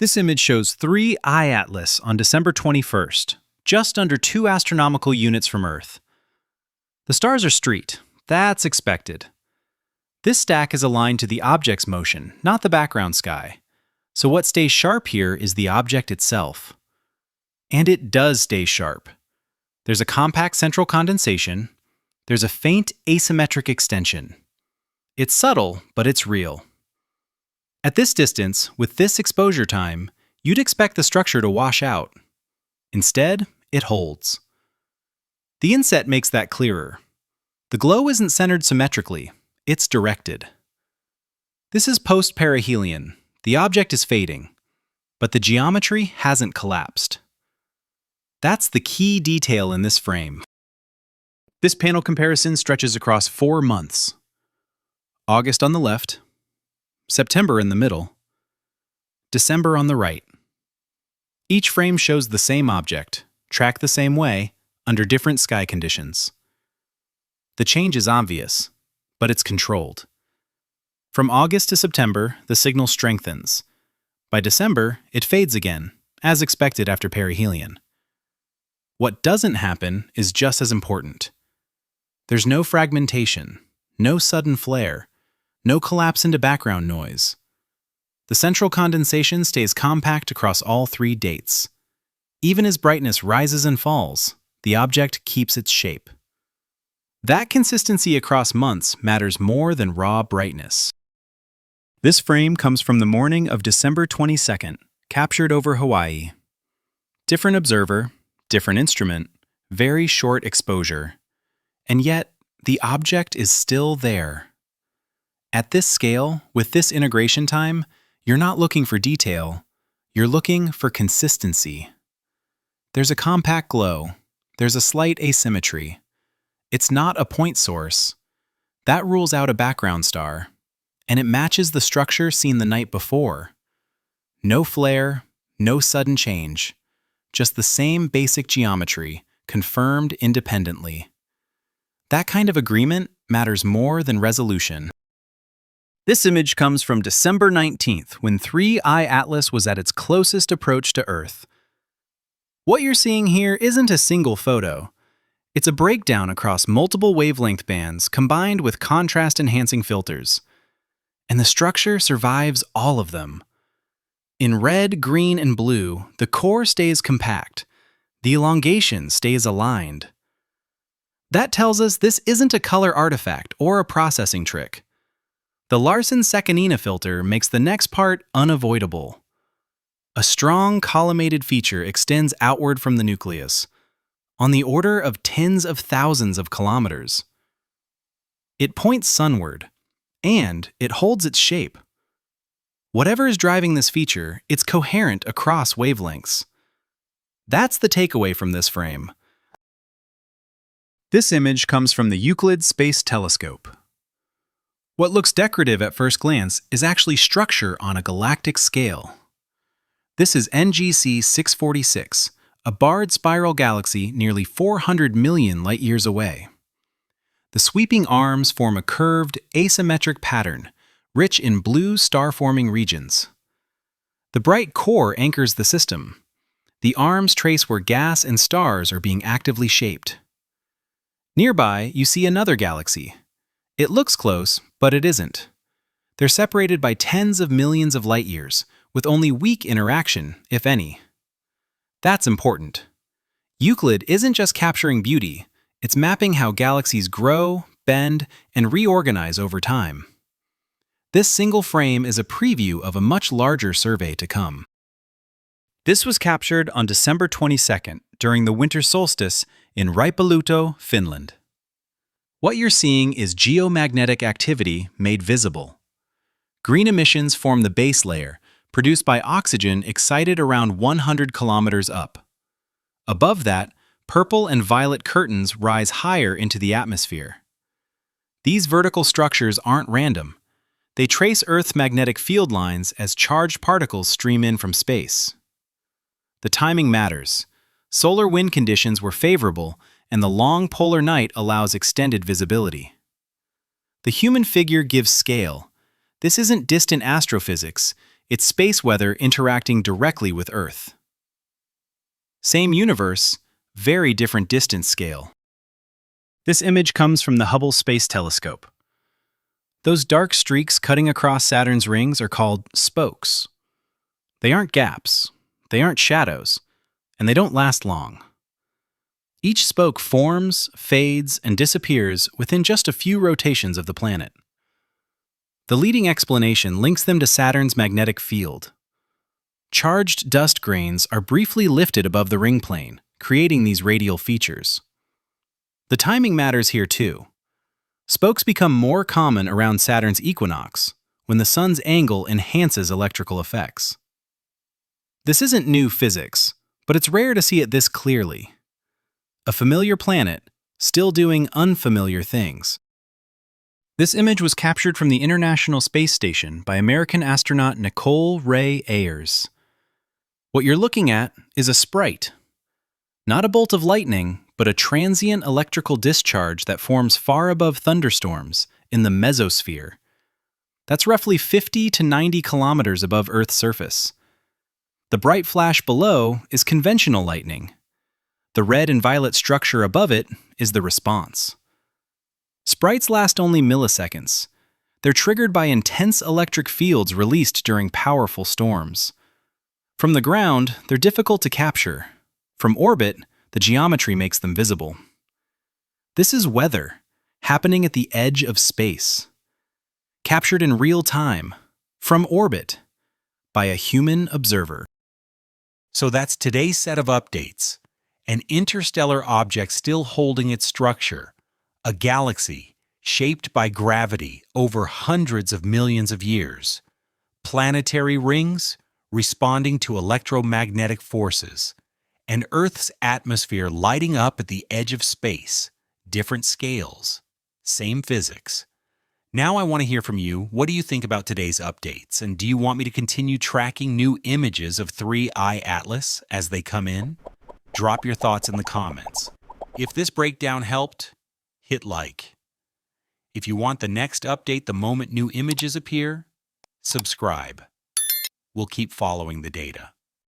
This image shows 3I Atlas on December 21st, just under 2 astronomical units from Earth. The stars are streaked. That's expected. This stack is aligned to the object's motion, not the background sky. So what stays sharp here is the object itself. And it does stay sharp. There's a compact central condensation. There's a faint asymmetric extension. It's subtle, but it's real. At this distance, with this exposure time, you'd expect the structure to wash out. Instead, it holds. The inset makes that clearer. The glow isn't centered symmetrically, it's directed. This is post-perihelion. The object is fading, but the geometry hasn't collapsed. That's the key detail in this frame. This panel comparison stretches across 4 months. August on the left, September in the middle, December on the right. Each frame shows the same object, tracked the same way, under different sky conditions. The change is obvious, but it's controlled. From August to September, the signal strengthens. By December, it fades again, as expected after perihelion. What doesn't happen is just as important. There's no fragmentation, no sudden flare, no collapse into background noise. The central condensation stays compact across all 3 dates. Even as brightness rises and falls, the object keeps its shape. That consistency across months matters more than raw brightness. This frame comes from the morning of December 22nd, captured over Hawaii. Different observer, different instrument, very short exposure. And yet, the object is still there. At this scale, with this integration time, you're not looking for detail, you're looking for consistency. There's a compact glow, there's a slight asymmetry. It's not a point source. That rules out a background star, and it matches the structure seen the night before. No flare, no sudden change, just the same basic geometry, confirmed independently. That kind of agreement matters more than resolution. This image comes from December 19th, when 3I Atlas was at its closest approach to Earth. What you're seeing here isn't a single photo. It's a breakdown across multiple wavelength bands combined with contrast-enhancing filters. And the structure survives all of them. In red, green, and blue, the core stays compact. The elongation stays aligned. That tells us this isn't a color artifact or a processing trick. The Larsen-Sekanina filter makes the next part unavoidable. A strong collimated feature extends outward from the nucleus, on the order of tens of thousands of kilometers. It points sunward, and it holds its shape. Whatever is driving this feature, it's coherent across wavelengths. That's the takeaway from this frame. This image comes from the Euclid Space Telescope. What looks decorative at first glance is actually structure on a galactic scale. This is NGC 646, a barred spiral galaxy nearly 400 million light-years away. The sweeping arms form a curved, asymmetric pattern, rich in blue star-forming regions. The bright core anchors the system. The arms trace where gas and stars are being actively shaped. Nearby, you see another galaxy. It looks close, but it isn't. They're separated by tens of millions of light-years, with only weak interaction, if any. That's important. Euclid isn't just capturing beauty, it's mapping how galaxies grow, bend, and reorganize over time. This single frame is a preview of a much larger survey to come. This was captured on December 22nd, during the winter solstice in Raipaluoto, Finland. What you're seeing is geomagnetic activity made visible. Green emissions form the base layer, produced by oxygen excited around 100 kilometers up. Above that, purple and violet curtains rise higher into the atmosphere. These vertical structures aren't random. They trace Earth's magnetic field lines as charged particles stream in from space. The timing matters. Solar wind conditions were favorable, and the long polar night allows extended visibility. The human figure gives scale. This isn't distant astrophysics, It's space weather interacting directly with Earth. Same universe, very different distance scale. This image comes from the Hubble Space Telescope. Those dark streaks cutting across Saturn's rings are called spokes. They aren't gaps, they aren't shadows, and they don't last long. Each spoke forms, fades, and disappears within just a few rotations of the planet. The leading explanation links them to Saturn's magnetic field. Charged dust grains are briefly lifted above the ring plane, creating these radial features. The timing matters here too. Spokes become more common around Saturn's equinox, when the sun's angle enhances electrical effects. This isn't new physics, but it's rare to see it this clearly. A familiar planet, still doing unfamiliar things. This image was captured from the International Space Station by American astronaut Nicole Ray Ayers. What you're looking at is a sprite. Not a bolt of lightning, but a transient electrical discharge that forms far above thunderstorms in the mesosphere. That's roughly 50 to 90 kilometers above Earth's surface. The bright flash below is conventional lightning. The red and violet structure above it is the response. Sprites last only milliseconds. They're triggered by intense electric fields released during powerful storms. From the ground, they're difficult to capture. From orbit, the geometry makes them visible. This is weather, happening at the edge of space. Captured in real time, from orbit, by a human observer. So that's today's set of updates. An interstellar object still holding its structure, a galaxy shaped by gravity over hundreds of millions of years, planetary rings responding to electromagnetic forces, and Earth's atmosphere lighting up at the edge of space, different scales, same physics. Now I want to hear from you. What do you think about today's updates? And do you want me to continue tracking new images of 3I Atlas as they come in? Drop your thoughts in the comments. If this breakdown helped, hit like. If you want the next update the moment new images appear, subscribe. We'll keep following the data.